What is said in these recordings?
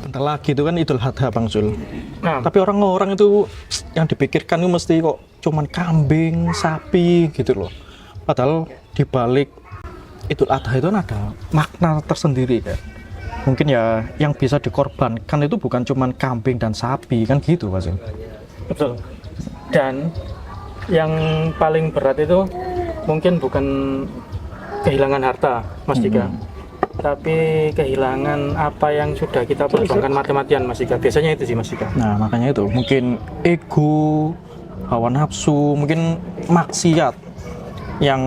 bentar lagi itu kan Idul Adha Bang Zul. Nah, Tapi orang-orang itu yang dipikirkan itu mesti kok cuman kambing, sapi gitu loh. Padahal di balik Idul Adha itu ada makna tersendiri kan. Mungkin ya yang bisa dikorbankan itu bukan cuman kambing dan sapi kan gitu Mas. betul. Dan yang paling berat itu mungkin bukan kehilangan harta, Mas Dika. Tapi kehilangan apa yang sudah kita perjuangkan mati-matian, Mas Dika. Biasanya itu sih, Mas Dika. Nah, makanya itu mungkin ego, hawa nafsu, mungkin maksiat yang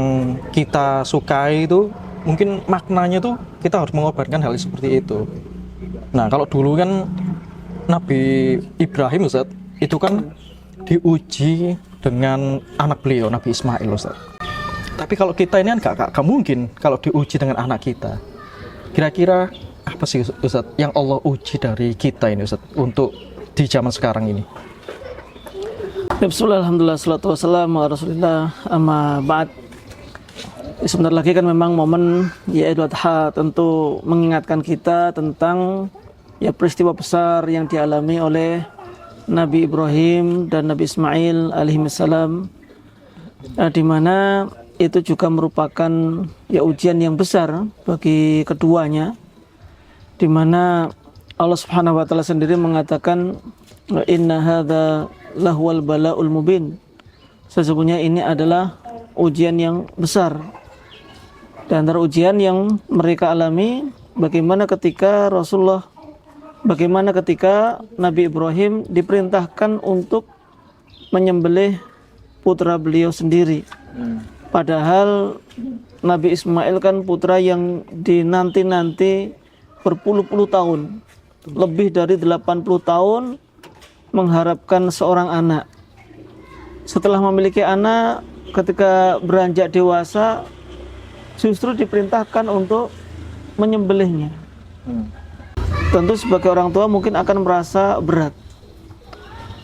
kita sukai itu mungkin maknanya tuh kita harus mengorbankan hal seperti itu. Nah, kalau dulu kan Nabi Ibrahim Ustaz, itu kan diuji dengan anak beliau Nabi Ismail Ustaz. Tapi kalau kita ini kan gak mungkin kalau diuji dengan anak kita. Kira-kira apa sih Ustaz yang Allah uji dari kita ini Ustaz untuk di zaman sekarang ini? Bismillah, alhamdulillah, salatu wassalamu ala rasulillah, amma ba'd. Sebentar lagi kan memang momen ya Idul Adha tentu mengingatkan kita tentang ya peristiwa besar yang dialami oleh Nabi Ibrahim dan Nabi Ismail alaihissalam, di mana itu juga merupakan ya ujian yang besar bagi keduanya, di mana Allah Subhanahu wa taala sendiri mengatakan inna hadza lahwal balaul mubin. Sesungguhnya ini adalah ujian yang besar. Dan antara ujian yang mereka alami bagaimana ketika Nabi Ibrahim diperintahkan untuk menyembelih putra beliau sendiri. Padahal Nabi Ismail kan putra yang dinanti-nanti berpuluh-puluh tahun, lebih dari 80 tahun mengharapkan seorang anak. Setelah memiliki anak, ketika beranjak dewasa, justru diperintahkan untuk menyembelihnya. Tentu sebagai orang tua mungkin akan merasa berat.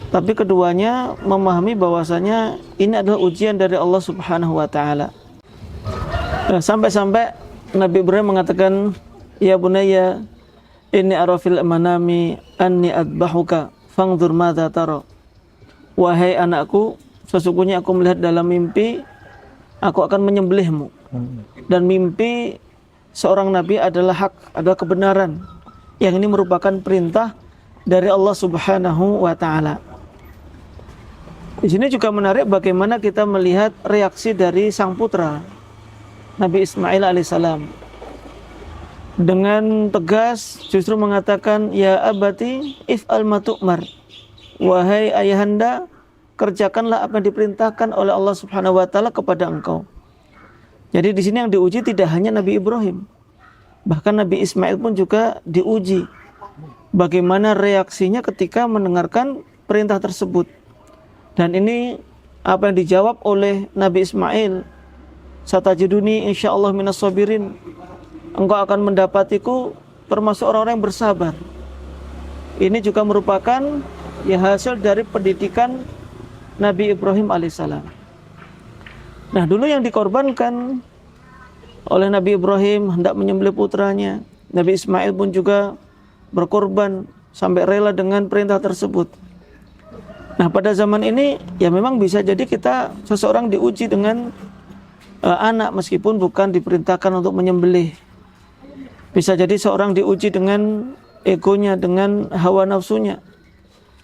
Tapi keduanya memahami bahwasanya ini adalah ujian dari Allah Subhanahu wa taala. Sampai-sampai Nabi Ibrahim mengatakan, "Ya bunayya, inni ara fil manami anni adbahuka, fangzur madza tara." Wahai anakku, sesungguhnya aku melihat dalam mimpi aku akan menyembelihmu. Dan mimpi seorang nabi adalah hak, adalah kebenaran. Yang ini merupakan perintah dari Allah Subhanahu wa taala. Di sini juga menarik bagaimana kita melihat reaksi dari sang putra Nabi Ismail alaihissalam. Dengan tegas justru mengatakan, "Ya abati if'al ma tu'mar." Wahai ayahanda, kerjakanlah apa yang diperintahkan oleh Allah Subhanahu wa taala kepada engkau. Jadi di sini yang diuji tidak hanya Nabi Ibrahim, bahkan Nabi Ismail pun juga diuji. Bagaimana reaksinya ketika mendengarkan perintah tersebut. Dan ini apa yang dijawab oleh Nabi Ismail. Satajiduni insyaallah minas sabirin. Engkau akan mendapatiku termasuk orang-orang yang bersabar. Ini juga merupakan ya hasil dari pendidikan Nabi Ibrahim alaihissalam. Nah, dulu yang dikorbankan oleh Nabi Ibrahim hendak menyembelih putranya. Nabi Ismail pun juga berkorban sampai rela dengan perintah tersebut. Nah, pada zaman ini ya memang bisa jadi seseorang diuji dengan anak meskipun bukan diperintahkan untuk menyembelih. Bisa jadi seorang diuji dengan egonya, dengan hawa nafsunya.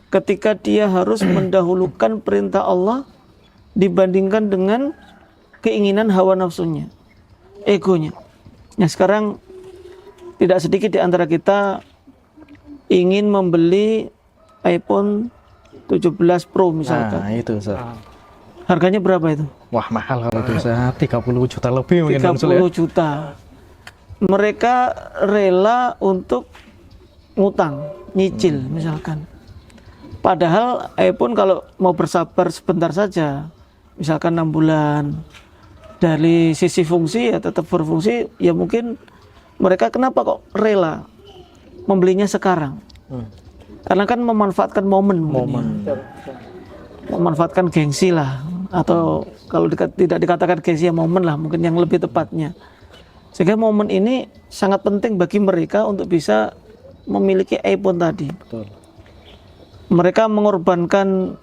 Ketika dia harus mendahulukan perintah Allah dibandingkan dengan keinginan hawa nafsunya, egonya. Nah, sekarang tidak sedikit di antara kita ingin membeli iPhone 17 Pro misalkan. Nah, itu Ustaz. Harganya berapa itu? Wah, mahal kalau itu Ustaz. 30 juta lebih mungkin 30 juta. Mereka rela untuk ngutang, nyicil misalkan. Padahal iPhone kalau mau bersabar sebentar saja, misalkan 6 bulan, dari sisi fungsi ya tetap berfungsi, ya mungkin mereka kenapa kok rela membelinya sekarang? Karena kan memanfaatkan momen. Memanfaatkan gengsi lah, atau kalau tidak dikatakan gengsi ya momen lah mungkin yang lebih tepatnya. Sehingga momen ini sangat penting bagi mereka untuk bisa memiliki iPhone tadi. Betul. Mereka mengorbankan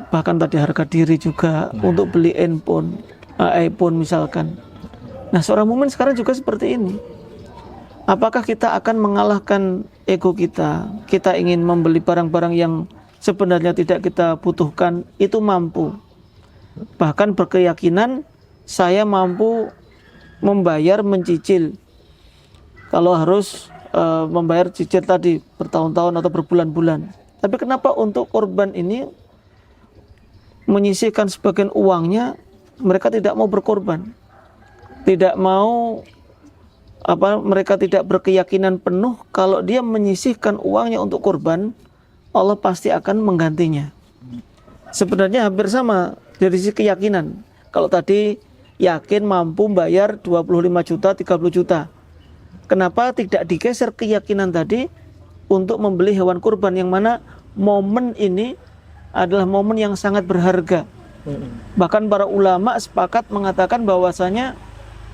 bahkan tadi harga diri juga untuk beli iPhone misalkan. Nah, seorang mukmin sekarang juga seperti ini. Apakah kita akan mengalahkan ego kita? Kita ingin membeli barang-barang yang sebenarnya tidak kita butuhkan, itu mampu. Bahkan berkeyakinan saya mampu membayar mencicil. Kalau harus membayar cicil tadi bertahun-tahun atau berbulan-bulan. Tapi kenapa untuk korban ini menyisihkan sebagian uangnya, mereka tidak mau berkorban, tidak mau mereka tidak berkeyakinan penuh kalau dia menyisihkan uangnya untuk korban, Allah pasti akan menggantinya. Sebenarnya hampir sama dari sisi keyakinan. Kalau tadi yakin mampu bayar 25 juta, 30 juta. Kenapa tidak digeser keyakinan tadi untuk membeli hewan kurban, yang mana momen ini adalah momen yang sangat berharga. Bahkan para ulama sepakat mengatakan bahwasanya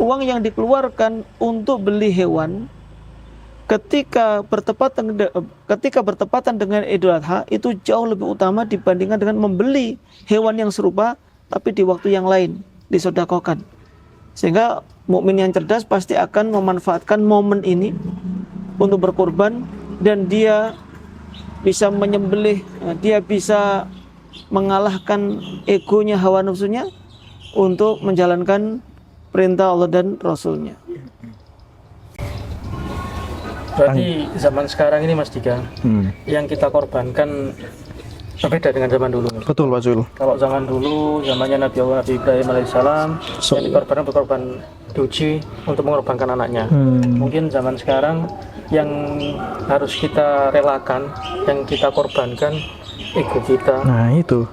uang yang dikeluarkan untuk beli hewan ketika bertepatan dengan Idul Adha itu jauh lebih utama dibandingkan dengan membeli hewan yang serupa tapi di waktu yang lain disedekahkan. Sehingga mukmin yang cerdas pasti akan memanfaatkan momen ini untuk berkorban, dan dia bisa menyembelih, dia bisa mengalahkan egonya, hawa nafsunya untuk menjalankan perintah Allah dan Rasulnya. Berarti zaman sekarang ini Mas Dika, yang kita korbankan berbeda dengan zaman dulu. Betul Pak Zul. Kalau zaman dulu, zamannya Nabi Allah, Nabi Ibrahim alaihissalam, yang dikorbankan berkorban diuji untuk mengorbankan anaknya. Mungkin zaman sekarang yang harus kita relakan, yang kita korbankan ego kita, Nah itu.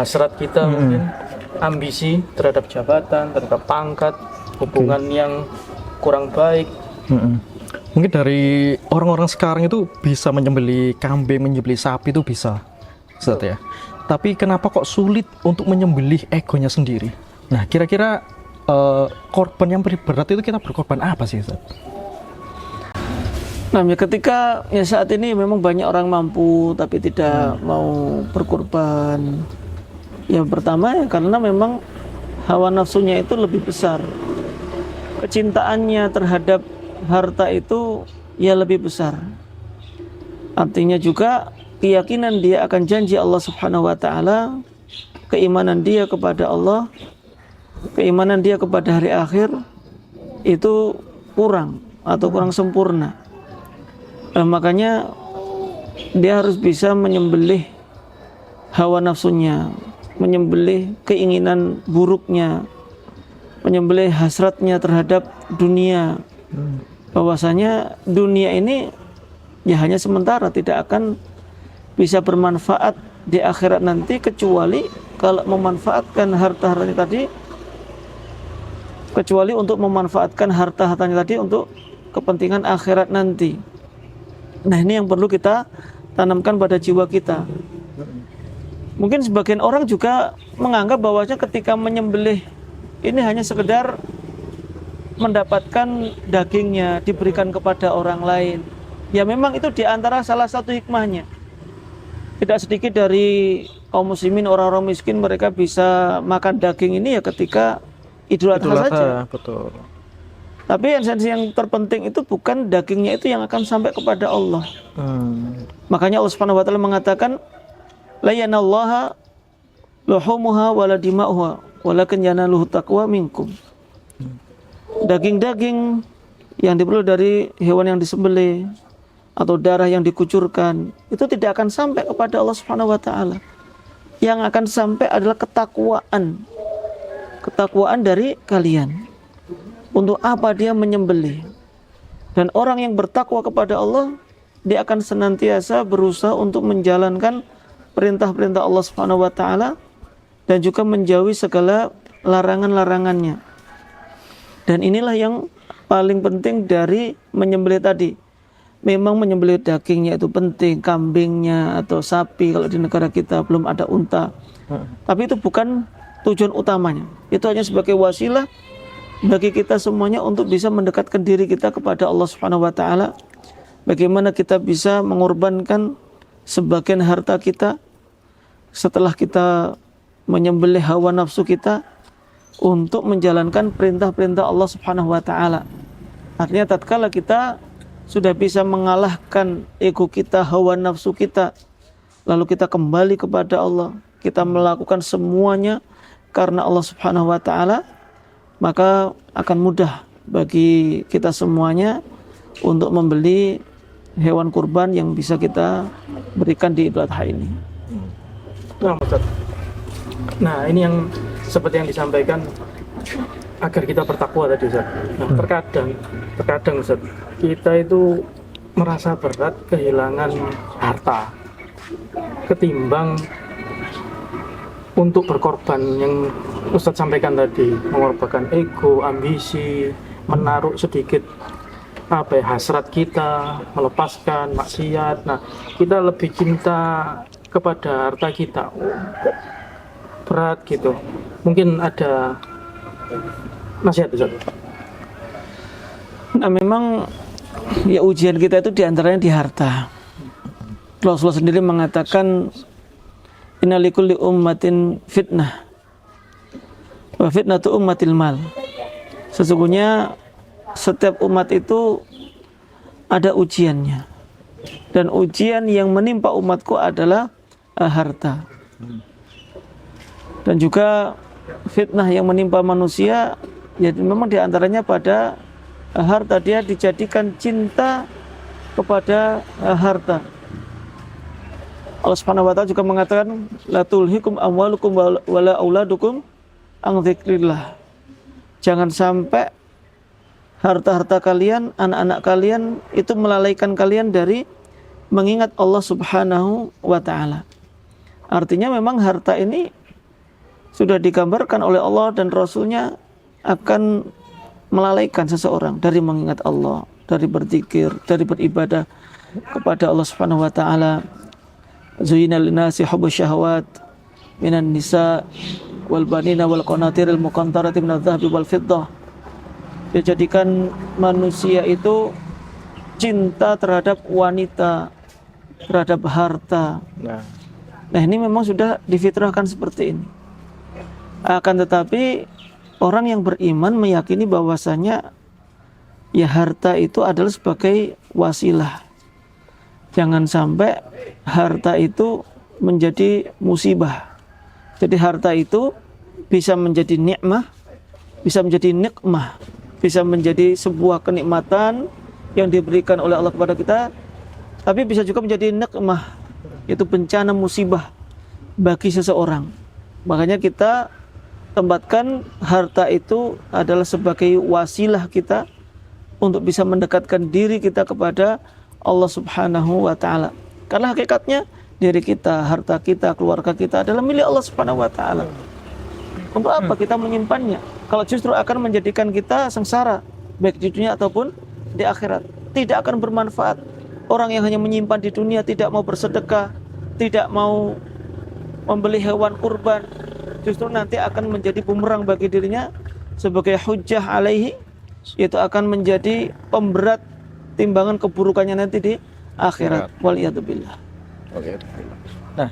hasrat kita, mungkin ambisi terhadap jabatan, terhadap pangkat, hubungan yang kurang baik. Mungkin dari orang-orang sekarang itu bisa menyembelih kambing, menyembelih sapi itu bisa, Ustaz ya. Tapi kenapa kok sulit untuk menyembelih egonya sendiri? Nah, kira-kira korban yang berat itu kita berkorban apa sih, Ustaz? Nah, ketika saat ini memang banyak orang mampu tapi tidak mau berkorban. Yang pertama ya karena memang hawa nafsunya itu lebih besar. Kecintaannya terhadap harta itu ya lebih besar. Artinya juga keyakinan dia akan janji Allah Subhanahu wa taala, keimanan dia kepada Allah, keimanan dia kepada hari akhir itu kurang atau kurang sempurna. Makanya dia harus bisa menyembelih hawa nafsunya, menyembelih keinginan buruknya, menyembelih hasratnya terhadap dunia. Bahwasanya dunia ini ya hanya sementara, tidak akan bisa bermanfaat di akhirat nanti, kecuali kalau memanfaatkan harta-hartanya tadi, kecuali untuk memanfaatkan harta-hartanya tadi untuk kepentingan akhirat nanti. Nah, ini yang perlu kita tanamkan pada jiwa kita. Mungkin sebagian orang juga menganggap bahwasanya ketika menyembelih ini hanya sekedar mendapatkan dagingnya diberikan kepada orang lain. Ya memang itu diantara salah satu hikmahnya. Tidak sedikit dari kaum muslimin, orang-orang miskin, mereka bisa makan daging ini ya ketika Idul Adha saja. Betul. Tapi esensi yang terpenting itu bukan dagingnya itu yang akan sampai kepada Allah. Makanya Allah Subhanahu wa taala mengatakan la yanallaha luhumuha wala dima'uha walakin yanaluhu taqwa minkum. Daging-daging yang diperoleh dari hewan yang disembelih atau darah yang dikucurkan itu tidak akan sampai kepada Allah Subhanahu wa taala. Yang akan sampai adalah ketakwaan. Ketakwaan dari kalian. Untuk apa dia menyembelih? Dan orang yang bertakwa kepada Allah, dia akan senantiasa berusaha untuk menjalankan perintah-perintah Allah Subhanahu wa taala dan juga menjauhi segala larangan-larangannya. Dan inilah yang paling penting dari menyembelih tadi. Memang menyembelih dagingnya itu penting, kambingnya atau sapi kalau di negara kita belum ada unta. Tapi itu bukan tujuan utamanya. Itu hanya sebagai wasilah bagi kita semuanya untuk bisa mendekatkan diri kita kepada Allah Subhanahu wa taala bagaimana kita bisa mengorbankan sebagian harta kita setelah kita menyembelih hawa nafsu kita untuk menjalankan perintah-perintah Allah Subhanahu wa taala. Artinya tatkala kita sudah bisa mengalahkan ego kita, hawa nafsu kita, lalu kita kembali kepada Allah, kita melakukan semuanya karena Allah Subhanahu wa taala, maka akan mudah bagi kita semuanya untuk membeli hewan kurban yang bisa kita berikan di Idul Adha ini. Nah, Ustaz. Nah, ini yang seperti yang disampaikan agar kita bertakwa tadi, Ustaz. Nah, terkadang Ustaz, kita itu merasa berat kehilangan harta ketimbang untuk berkorban yang Ustaz sampaikan tadi, mengorbankan ego, ambisi, menaruh sedikit hasrat kita, melepaskan maksiat. Nah, kita lebih cinta kepada harta kita. Berat gitu. Mungkin ada nasihat, Ustaz. Nah, memang ya ujian kita itu diantaranya di harta. Rasulullah sendiri mengatakan inna likulli ummatin fitnah wa fitnatu ummatil mal. Sesungguhnya setiap umat itu ada ujiannya, dan ujian yang menimpa umatku adalah harta. Dan juga fitnah yang menimpa manusia, ya memang diantaranya pada harta. Dia dijadikan cinta kepada harta. Allah Subhanahu wa taala juga mengatakan la tulhikum amwalukum wala auladukum an dzikrillah. Jangan sampai harta-harta kalian, anak-anak kalian itu melalaikan kalian dari mengingat Allah Subhanahu wa taala. Artinya memang harta ini sudah digambarkan oleh Allah dan Rasulnya akan melalaikan seseorang dari mengingat Allah, dari berzikir, dari beribadah kepada Allah Subhanahu wa taala. Zuyyina lin-nasi hubbus syahawat minan nisa wal banina wal qanatiril muqantarati minadh-dhahabi wal fiddah. Dijadikan manusia itu cinta terhadap wanita, terhadap harta. Nah, ini memang sudah difitrahkan seperti ini. Akan tetapi orang yang beriman meyakini bahwasanya ya harta itu adalah sebagai wasilah. Jangan sampai harta itu menjadi musibah. Jadi harta itu bisa menjadi nikmah, bisa menjadi nikmah, bisa menjadi sebuah kenikmatan yang diberikan oleh Allah kepada kita, tapi bisa juga menjadi nikmah, yaitu bencana musibah bagi seseorang. Makanya kita tempatkan harta itu adalah sebagai wasilah kita untuk bisa mendekatkan diri kita kepada Allah Subhanahu wa taala. Karena hakikatnya diri kita, harta kita, keluarga kita adalah milik Allah Subhanahu wa taala. Untuk apa kita menyimpannya? Kalau justru akan menjadikan kita sengsara, baik di dunia ataupun di akhirat. Tidak akan bermanfaat. Orang yang hanya menyimpan di dunia, tidak mau bersedekah, tidak mau membeli hewan kurban, justru nanti akan menjadi bumerang bagi dirinya sebagai hujjah alaihi, yaitu akan menjadi pemberat timbangan keburukannya nanti di akhirat. Waliyadzubillah. Oke. Nah,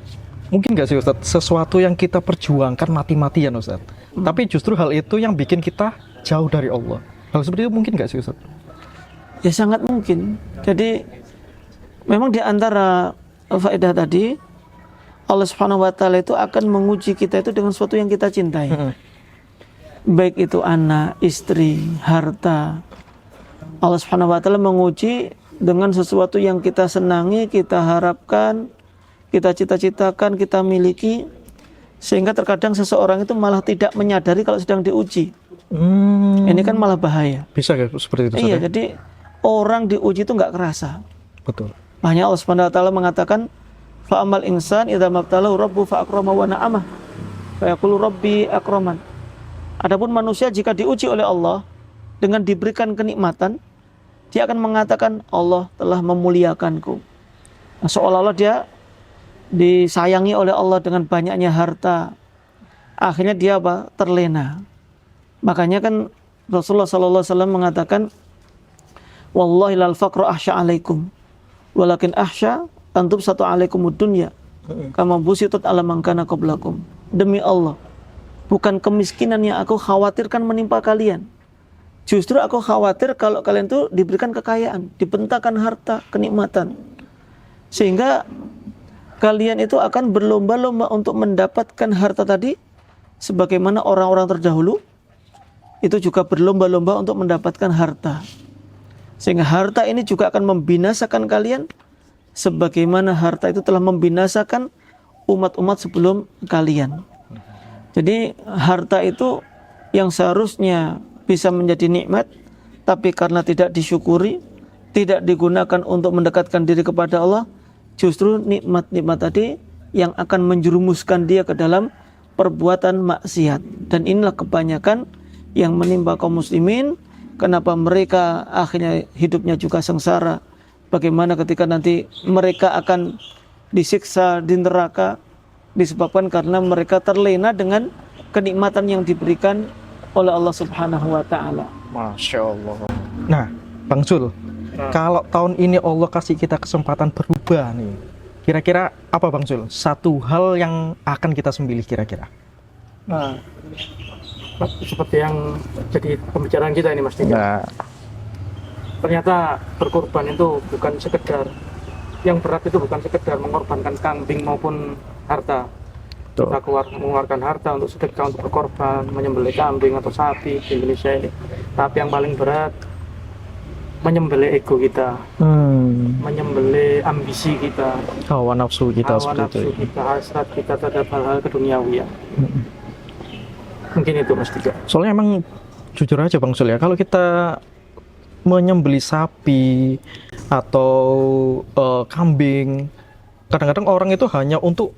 mungkin nggak sih Ustadz, sesuatu yang kita perjuangkan mati-matian Ustadz, tapi justru hal itu yang bikin kita jauh dari Allah. Hal seperti itu mungkin nggak sih Ustadz? Ya sangat mungkin. Jadi memang di antara faedah tadi, Allah Subhanahu wa taala itu akan menguji kita itu dengan sesuatu yang kita cintai. Baik itu anak, istri, harta. Allah Subhanahu wa taala menguji dengan sesuatu yang kita senangi, kita harapkan, kita cita-citakan, kita miliki, sehingga terkadang seseorang itu malah tidak menyadari kalau sedang diuji. Ini kan malah bahaya. Bisa kayak seperti itu? Iya, jadi orang diuji itu nggak kerasa. Betul. Makanya Allah Subhanahu wa taala mengatakan, fa amal insan idza mabtalahu rabbu fa akrama wa na'amah fa yaqulu rabbi akraman. Adapun manusia jika diuji oleh Allah dengan diberikan kenikmatan, dia akan mengatakan Allah telah memuliakanku. Nah, seolah-olah dia disayangi oleh Allah dengan banyaknya harta. Akhirnya dia terlena. Makanya kan Rasulullah sallallahu alaihi wasallam mengatakan, wallahi lal faqru ahsya alaikum Walakin ahsya antub satu alaikumud dunya kama busitat ala man kana qablakum. Demi Allah, bukan kemiskinan yang aku khawatirkan menimpa kalian. Justru aku khawatir kalau kalian tuh diberikan kekayaan, dibentakan harta, kenikmatan. Sehingga kalian itu akan berlomba-lomba untuk mendapatkan harta tadi, sebagaimana orang-orang terdahulu itu juga berlomba-lomba untuk mendapatkan harta. Sehingga harta ini juga akan membinasakan kalian, sebagaimana harta itu telah membinasakan umat-umat sebelum kalian. Jadi harta itu yang seharusnya bisa menjadi nikmat, tapi karena tidak disyukuri, tidak digunakan untuk mendekatkan diri kepada Allah, justru nikmat-nikmat tadi yang akan menjerumuskan dia ke dalam perbuatan maksiat. Dan inilah kebanyakan yang menimpa kaum muslimin. Kenapa mereka akhirnya hidupnya juga sengsara? Bagaimana ketika nanti mereka akan disiksa di neraka, disebabkan karena mereka terlena dengan kenikmatan yang diberikan oleh Allah Subhanahu wa Ta'ala. Masya Allah. Nah, Bang Zul, kalau tahun ini Allah kasih kita kesempatan berubah nih, kira-kira apa Bang Zul? Satu hal yang akan kita sembelih kira-kira? Nah, seperti yang jadi pembicaraan kita ini Mas Tika. Nah, Ternyata berkorban itu bukan sekedar, yang berat itu bukan sekedar mengorbankan kambing maupun harta. Betul. Kita mengeluarkan harta untuk sedekah, untuk berkorban, menyembelih kambing atau sapi di Indonesia ini. Tapi yang paling berat, menyembelih ego kita, menyembelih ambisi kita, hawa nafsu kita hawa seperti nafsu itu. kita, hasrat kita terhadap hal-hal keduniawian. Mungkin itu Mas Tika. Soalnya emang jujur aja Bang Zul ya, kalau kita menyembelih sapi atau kambing, kadang-kadang orang itu hanya untuk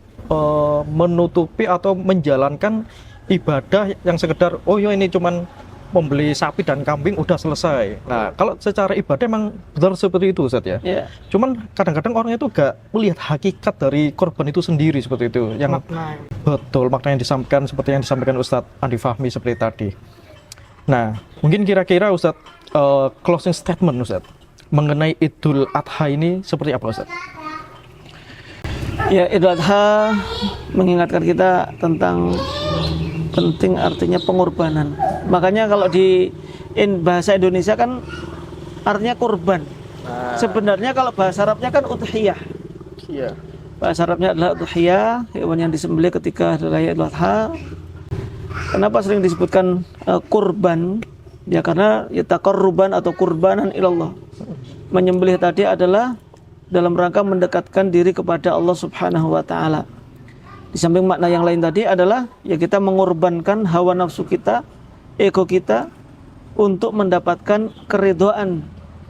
menutupi atau menjalankan ibadah yang sekedar oh ya ini cuman membeli sapi dan kambing udah selesai. Nah, kalau secara ibadah emang benar seperti itu Ustaz ya. Ya. Cuman kadang-kadang orang itu gak melihat hakikat dari korban itu sendiri seperti itu. Yang Makna. betul makna yang disampaikan seperti yang disampaikan Ustadz Andi Fahmi seperti tadi. Nah, mungkin kira-kira Ustadz closing statement Ustadz mengenai Idul Adha ini seperti apa Ustadz? Ya, Idul Adha mengingatkan kita tentang penting artinya pengorbanan. Makanya kalau di bahasa Indonesia kan artinya kurban. Sebenarnya kalau bahasa Arabnya kan udhiyah. Iya. Bahasa Arabnya adalah udhiyah, hewan yang disembelih ketika hari raya Idul Adha. Kenapa sering disebutkan kurban? Ya karena yataqarruban atau kurbanan ilallah. Menyembelih tadi adalah dalam rangka mendekatkan diri kepada Allah Subhanahu wa Ta'ala. Di samping makna yang lain tadi adalah ya kita mengorbankan hawa nafsu kita, ego kita untuk mendapatkan keridhaan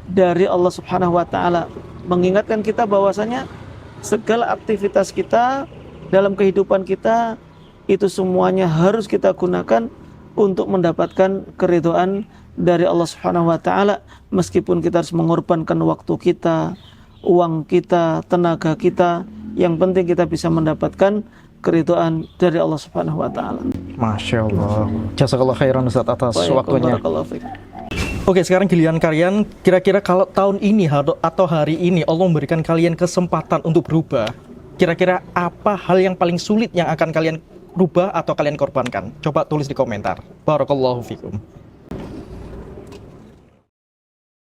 dari Allah Subhanahu wa Ta'ala. Mengingatkan kita bahwasanya segala aktivitas kita dalam kehidupan kita itu semuanya harus kita gunakan untuk mendapatkan keridhaan dari Allah Subhanahu wa Ta'ala, meskipun kita harus mengorbankan waktu kita, uang kita, tenaga kita, yang penting kita bisa mendapatkan keridhaan dari Allah Subhanahu wa Ta'ala. Masya Allah. Jazakallah khairan Ustaz atas waktunya. Barakallahu fiik. Oke, sekarang giliran kalian. Kira-kira kalau tahun ini atau hari ini Allah memberikan kalian kesempatan untuk berubah, kira-kira apa hal yang paling sulit yang akan kalian rubah atau kalian korbankan? Coba tulis di komentar. Barakallahu fikum.